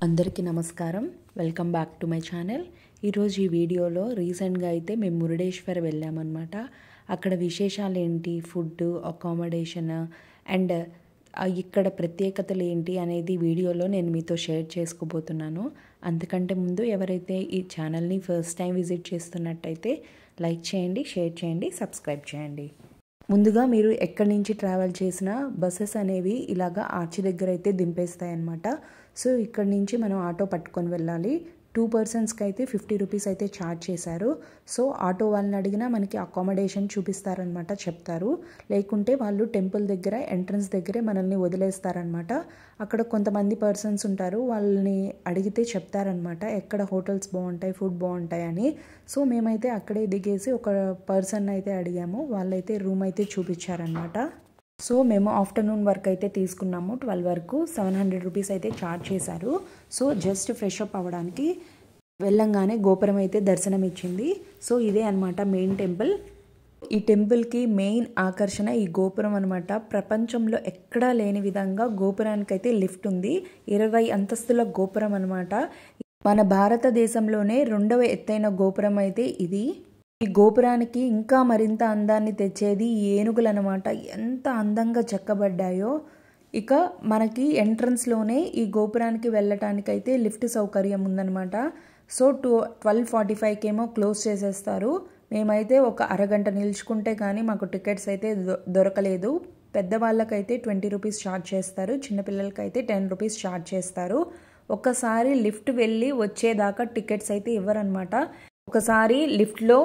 అందరికీ నమస్కారం. Welcome back to my channel. ఈరోజు ఈ వీడియోలో రీసెంట్గా అయితే మేము మురుడేశ్వర్ వెళ్ళామన్నమాట. అక్కడ విశేషాలు ఏంటి, ఫుడ్, అకామిడేషన్ అండ్ ఇక్కడ ప్రత్యేకతలు ఏంటి అనేది వీడియోలో నేను మీతో షేర్ చేసుకోబోతున్నాను. అంతకంటే ముందు ఎవరైతే ఈ ఛానల్ని ఫస్ట్ టైం విజిట్ చేస్తున్నట్టయితే లైక్ చేయండి, షేర్ చేయండి, సబ్స్క్రైబ్ చేయండి. ముందుగా మీరు ఎక్కడి నుంచి ట్రావెల్ చేసినా బస్సెస్ అనేవి ఇలాగా ఆర్చి దగ్గర అయితే దింపేస్తాయి అన్నమాట. సో ఇక్కడి నుంచి మనం ఆటో పట్టుకొని వెళ్ళాలి. 2 పర్సన్స్కి అయితే 50 రూపీస్ అయితే ఛార్జ్ చేశారు. సో ఆటో వాళ్ళని అడిగినా మనకి అకామిడేషన్ చూపిస్తారనమాట, చెప్తారు. లేకుంటే వాళ్ళు టెంపుల్ దగ్గర ఎంట్రన్స్ దగ్గరే మనల్ని వదిలేస్తారనమాట. అక్కడ కొంతమంది పర్సన్స్ ఉంటారు, వాళ్ళని అడిగితే చెప్తారనమాట ఎక్కడ హోటల్స్ బాగుంటాయి, ఫుడ్ బాగుంటాయి అని. సో మేమైతే అక్కడే దిగేసి ఒక పర్సన్ అయితే అడిగాము, వాళ్ళైతే రూమ్ అయితే చూపించారనమాట. సో మేము ఆఫ్టర్నూన్ వర్క్ అయితే తీసుకున్నాము. 12 వరకు 700 రూపీస్ అయితే ఛార్జ్ చేశారు. సో జస్ట్ ఫ్రెష్ అప్ అవ్వడానికి వెళ్ళంగానే గోపురం అయితే దర్శనం ఇచ్చింది. సో ఇదే అనమాట మెయిన్ టెంపుల్. ఈ టెంపుల్కి మెయిన్ ఆకర్షణ ఈ గోపురం అనమాట. ప్రపంచంలో ఎక్కడా లేని విధంగా గోపురానికి అయితే లిఫ్ట్ ఉంది. 20 అంతస్తుల గోపురం అనమాట. మన భారతదేశంలోనే 2వ ఎత్తైన గోపురం అయితే ఇది. ఈ గోపురానికి ఇంకా మరింత అందాన్ని తెచ్చేది ఈ ఏనుగులు అనమాట. ఎంత అందంగా చెక్కబడ్డాయో. ఇక మనకి ఎంట్రన్స్లోనే ఈ గోపురానికి వెళ్ళటానికైతే లిఫ్ట్ సౌకర్యం ఉందన్నమాట. సో 12:45కేమో క్లోజ్ చేసేస్తారు. మేమైతే ఒక అరగంట నిల్చుకుంటే కానీ మాకు టికెట్స్ అయితే దొరకలేదు. పెద్దవాళ్ళకైతే 20 రూపీస్ ఛార్జ్ చేస్తారు, చిన్నపిల్లలకైతే 10 రూపీస్ ఛార్జ్ చేస్తారు. ఒకసారి లిఫ్ట్ వెళ్ళి వచ్చేదాకా టికెట్స్ అయితే ఇవ్వరనమాట. ఒకసారి లిఫ్ట్లో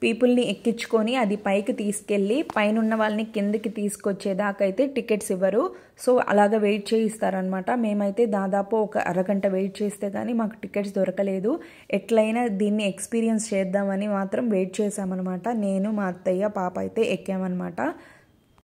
పీపుల్ని ఎక్కించుకొని అది పైకి తీసుకెళ్ళి పైన ఉన్న వాళ్ళని కిందకి తీసుకొచ్చేదాకా అయితే టికెట్స్ ఇవ్వరు. సో అలాగ వెయిట్ చేయిస్తారనమాట. మేమైతే దాదాపు ఒక అరగంట వెయిట్ చేస్తే కానీ మాకు టికెట్స్ దొరకలేదు. ఎట్లయినా దీన్ని ఎక్స్పీరియన్స్ చేద్దామని మాత్రం వెయిట్ చేసామన్నమాట. నేను, మా అత్తయ్య, పాప అయితే ఎక్కామన్నమాట.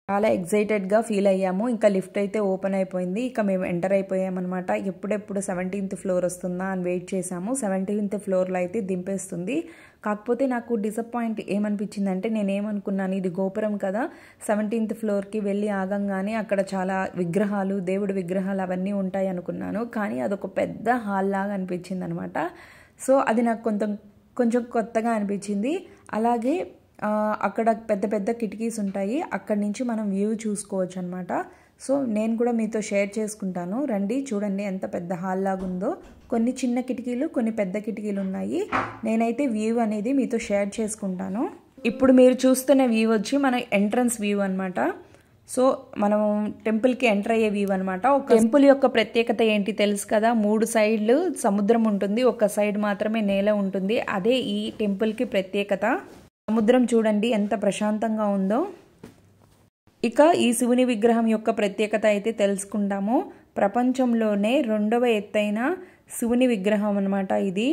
చాలా ఎగ్జైటెడ్గా ఫీల్ అయ్యాము. ఇంకా లిఫ్ట్ అయితే ఓపెన్ అయిపోయింది. ఇక మేము ఎంటర్ అయిపోయామన్నమాట. ఎప్పుడెప్పుడు 17th ఫ్లోర్ వస్తుందా అని వెయిట్ చేసాము. 17th ఫ్లోర్లో అయితే దింపేస్తుంది. కాకపోతే నాకు డిసప్పాయింట్ ఏమనిపించిందంటే, నేనేమనుకున్నాను, ఇది గోపురం కదా, 17th ఫ్లోర్కి వెళ్ళి ఆగంగానే అక్కడ చాలా విగ్రహాలు, దేవుడి విగ్రహాలు అవన్నీ ఉంటాయి అనుకున్నాను. కానీ అదొక పెద్ద హాల్ లాగా అనిపించింది అనమాట. సో అది నాకు కొంచెం కొత్తగా అనిపించింది. అలాగే అక్కడ పెద్ద పెద్ద కిటికీస్ ఉంటాయి, అక్కడి నుంచి మనం వ్యూ చూసుకోవచ్చు అనమాట. సో నేను కూడా మీతో షేర్ చేసుకుంటాను, రండి చూడండి ఎంత పెద్ద హాల్ లాగా ఉందో. కొన్ని చిన్న కిటికీలు, కొన్ని పెద్ద కిటికీలు ఉన్నాయి. నేనైతే వ్యూ అనేది మీతో షేర్ చేసుకుంటాను. ఇప్పుడు మీరు చూస్తున్న వ్యూ వచ్చి మన ఎంట్రన్స్ వ్యూ అనమాట. సో మనం టెంపుల్కి ఎంటర్ అయ్యే వ్యూ అనమాట. ఒక టెంపుల్ యొక్క ప్రత్యేకత ఏంటి తెలుసు కదా, 3 సైడ్లు సముద్రం ఉంటుంది, ఒక సైడ్ మాత్రమే నేల ఉంటుంది. అదే ఈ టెంపుల్కి ప్రత్యేకత. సముద్రం చూడండి ఎంత ప్రశాంతంగా ఉందో. ఇక ఈ శివుని విగ్రహం యొక్క ప్రత్యేకత అయితే తెలుసుకుంటాము. ప్రపంచంలోనే 2వ ఎత్తైన శివుని విగ్రహం అనమాట ఇది.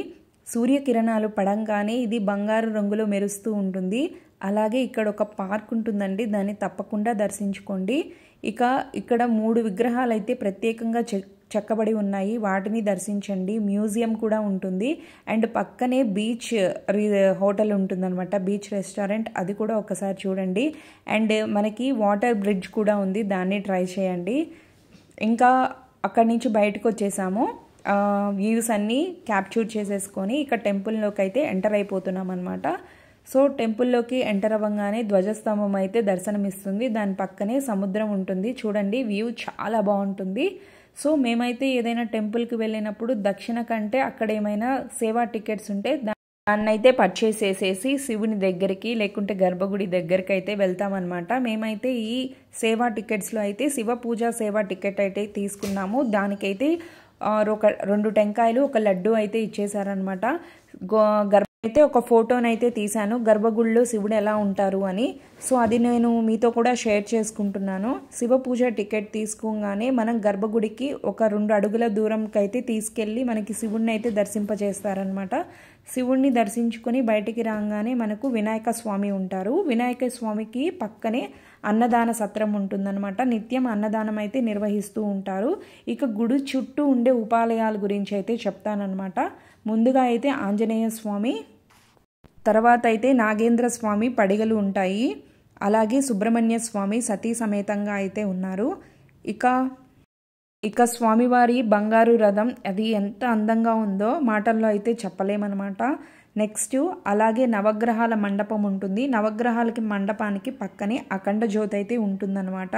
సూర్యకిరణాలు పడంగానే ఇది బంగారు రంగులో మెరుస్తూ ఉంటుంది. అలాగే ఇక్కడ ఒక పార్క్ ఉంటుందండి, దాన్ని తప్పకుండా దర్శించుకోండి. ఇక ఇక్కడ 3 విగ్రహాలు అయితే ప్రత్యేకంగా చెక్కబడి ఉన్నాయి, వాటిని దర్శించండి. మ్యూజియం కూడా ఉంటుంది. అండ్ పక్కనే బీచ్ హోటల్ ఉంటుందన్నమాట, బీచ్ రెస్టారెంట్, అది కూడా ఒకసారి చూడండి. అండ్ మనకి వాటర్ బ్రిడ్జ్ కూడా ఉంది, దాన్ని ట్రై చేయండి. ఇంకా అక్కడి నుంచి బయటకు వచ్చేసాము. వ్యూస్ అన్నీ క్యాప్చర్ చేసేసుకొని ఇక టెంపుల్లోకి అయితే ఎంటర్ అయిపోతున్నాం అనమాట. సో టెంపుల్లోకి ఎంటర్ అవ్వగానే ధ్వజస్తంభం అయితే దర్శనమిస్తుంది. దాని పక్కనే సముద్రం ఉంటుంది. చూడండి వ్యూ చాలా బాగుంటుంది. సో మేమైతే ఏదైనా టెంపుల్కి వెళ్ళినప్పుడు దక్షిణ కంటే అక్కడ ఏమైనా సేవా టికెట్స్ ఉంటే దాన్ని అయితే పర్చేస్ చేసేసి శివుని దగ్గరికి లేకుంటే గర్భగుడి దగ్గరికి అయితే వెళ్తామన్నమాట. మేమైతే ఈ సేవా టికెట్స్లో అయితే శివ పూజ సేవా టికెట్ అయితే తీసుకున్నాము. దానికైతే 2 టెంకాయలు, ఒక లడ్డు అయితే ఇచ్చేసారనమాట. అయితే ఒక ఫోటోనైతే తీశాను, గర్భగుడిలో శివుడు ఎలా ఉంటారు అని. సో అది నేను మీతో కూడా షేర్ చేసుకుంటున్నాను. శివ పూజ టికెట్ తీసుకోగానే మనం గర్భగుడికి ఒక 2 అడుగుల దూరంకి అయితే తీసుకెళ్ళి మనకి శివుడిని అయితే దర్శింపజేస్తారనమాట. శివుడిని దర్శించుకొని బయటికి రాగానే మనకు వినాయక స్వామి ఉంటారు. వినాయక స్వామికి పక్కనే అన్నదాన సత్రం ఉంటుందన్నమాట. నిత్యం అన్నదానం అయితే నిర్వహిస్తూ ఉంటారు. ఇక గుడి చుట్టూ ఉండే ఉపాలయాల గురించి అయితే చెప్తానన్నమాట. ముందుగా అయితే ఆంజనేయ స్వామి, తర్వాత అయితే నాగేంద్ర స్వామి పడిగలు ఉంటాయి. అలాగే సుబ్రహ్మణ్య స్వామి సతీ సమేతంగా అయితే ఉన్నారు. ఇక ఇక స్వామివారి బంగారు రథం అది ఎంత అందంగా ఉందో మాటల్లో అయితే చెప్పలేమన్నమాట. నెక్స్ట్ అలాగే నవగ్రహాల మండపం ఉంటుంది. నవగ్రహాలకి మండపానికి పక్కనే అఖండ జ్యోతి అయితే ఉంటుందన్నమాట.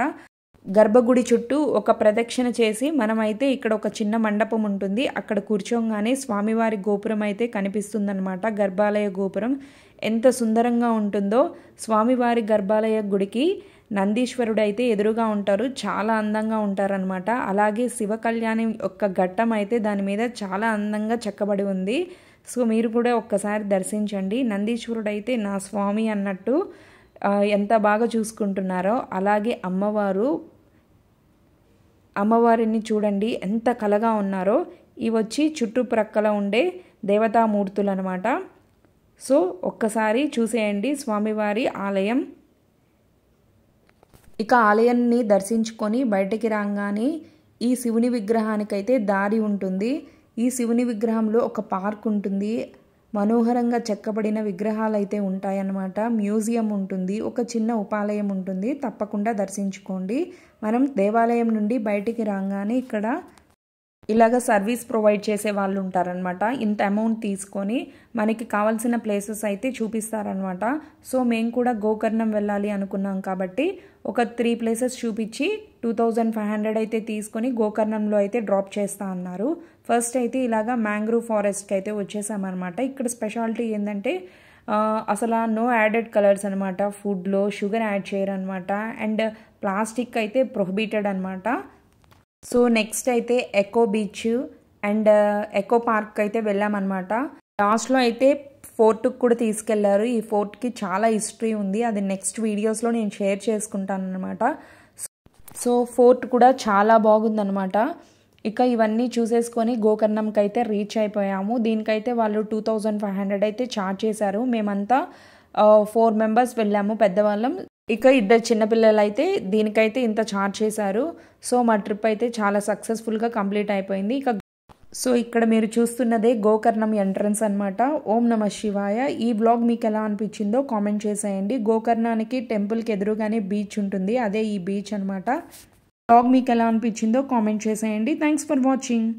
గర్భగుడి చుట్టూ ఒక ప్రదక్షిణ చేసి మనమైతే ఇక్కడ ఒక చిన్న మండపం ఉంటుంది. అక్కడ కూర్చోగానే స్వామివారి గోపురం అయితే కనిపిస్తుందన్నమాట. గర్భాలయ గోపురం ఎంత సుందరంగా ఉంటుందో. స్వామివారి గర్భాలయ గుడికి నందీశ్వరుడు అయితే ఎదురుగా ఉంటారు. చాలా అందంగా ఉంటారనమాట. అలాగే శివ కళ్యాణం యొక్క ఘట్టం అయితే దాని మీద చాలా అందంగా చెక్కబడి ఉంది. సో మీరు కూడా ఒక్కసారి దర్శించండి. నందీశ్వరుడు అయితే నా స్వామి అన్నట్టు ఎంత బాగా చూసుకుంటున్నారో. అలాగే అమ్మవారిని చూడండి ఎంత కలగా ఉన్నారో. ఇవి వచ్చి చుట్టుప్రక్కల ఉండే దేవతామూర్తులు అనమాట. సో ఒక్కసారి చూసేయండి స్వామివారి ఆలయం. ఇక ఆలయాన్ని దర్శించుకొని బయటికి రాగానే ఈ శివుని విగ్రహానికైతే దారి ఉంటుంది. ఈ శివుని విగ్రహంలో ఒక పార్క్ ఉంటుంది. మనోహరంగా చెక్కబడిన విగ్రహాలు అయితే ఉంటాయన్నమాట. మ్యూజియం ఉంటుంది. ఒక చిన్న ఉపాలయం ఉంటుంది. తప్పకుండా దర్శించుకోండి. మనం దేవాలయం నుండి బయటికి రాగానే ఇక్కడ ఇలాగ సర్వీస్ ప్రొవైడ్ చేసే వాళ్ళు ఉంటారనమాట. ఇంత అమౌంట్ తీసుకొని మనకి కావాల్సిన ప్లేసెస్ అయితే చూపిస్తారనమాట. సో మేము కూడా గోకర్ణం వెళ్ళాలి అనుకున్నాం కాబట్టి ఒక 3 ప్లేసెస్ చూపించి 2500 అయితే తీసుకొని గోకర్ణంలో అయితే డ్రాప్ చేస్తా అన్నారు. ఫస్ట్ అయితే ఇలాగా మ్యాంగ్రూవ్ ఫారెస్ట్కి అయితే వచ్చేసామన్నమాట. ఇక్కడ స్పెషాలిటీ ఏంటంటే అసలు నో యాడెడ్ కలర్స్ అనమాట. ఫుడ్లో షుగర్ యాడ్ చేయరు అనమాట. అండ్ ప్లాస్టిక్ అయితే ప్రొహిబిటెడ్ అనమాట. సో నెక్స్ట్ అయితే eco beach and eco park అయితే వెళ్ళామన్నమాట. లాస్ట్లో అయితే ఫోర్ట్కి కూడా తీసుకెళ్లారు. ఈ ఫోర్ట్కి చాలా హిస్టరీ ఉంది. అది నెక్స్ట్ వీడియోస్లో నేను షేర్ చేసుకుంటాను అనమాట. సో ఫోర్ట్ కూడా చాలా బాగుందనమాట. ఇక ఇవన్నీ చూసేసుకొని గోకర్ణంకి అయితే రీచ్ అయిపోయాము. దీనికైతే వాళ్ళు 2500 అయితే ఛార్జ్ చేశారు. మేమంతా 4 మెంబర్స్ వెళ్ళాము పెద్దవాళ్ళం. ఇక 2 చిన్నపిల్లలు అయితే దీనికైతే ఇంత ఛార్జ్ చేశారు. సో మా ట్రిప్ అయితే చాలా సక్సెస్ఫుల్గా కంప్లీట్ అయిపోయింది. సో ఇక్కడ మీరు చూస్తున్నదే గోకర్ణం ఎంట్రన్స్ అనమాట. ఓం నమ శివాయ. ఈ బ్లాగ్ మీకు ఎలా అనిపించిందో కామెంట్ చేసేయండి. గోకర్ణానికి టెంపుల్కి ఎదురుగానే బీచ్ ఉంటుంది. అదే ఈ బీచ్ అనమాట. బ్లాగ్ మీకు ఎలా అనిపించిందో కామెంట్ చేసేయండి. Thanks for watching.